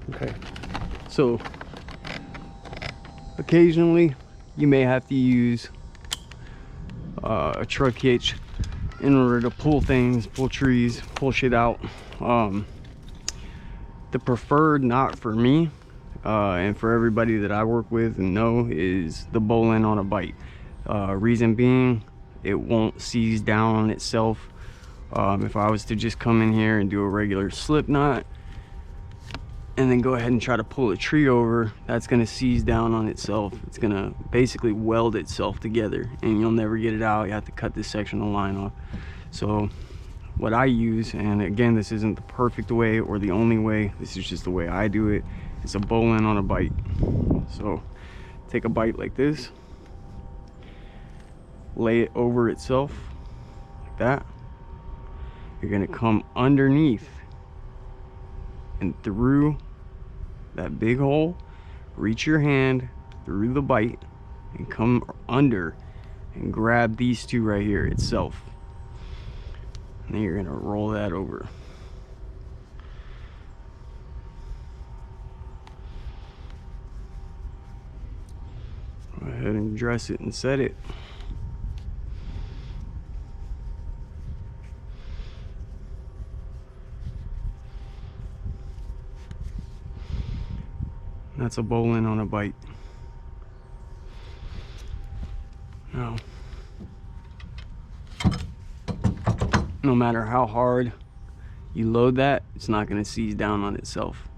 Okay. So occasionally you may have to use a truck hitch in order to pull things, pull trees, pull shit out. The preferred knot for me and for everybody that I work with and know is the Bowline on a bite. Reason being, it won't seize down on itself. If I was to just come in here and do a regular slip knot and then go ahead and try to pull a tree over, that's going to seize down on itself. It's going to basically weld itself together and you'll never get it out. You have to cut this section of line off. So what I use, and again, this isn't the perfect way or the only way, this is just the way I do it, it's a Bowline on a bite. So take a bite like this, lay it over itself like that. You're going to come underneath and through that big hole, reach your hand through the bite and come under and grab these two right here itself. And then you're gonna roll that over. Go ahead and dress it and set it. That's a Bowline on a bite. Now, no matter how hard you load that, it's not going to seize down on itself.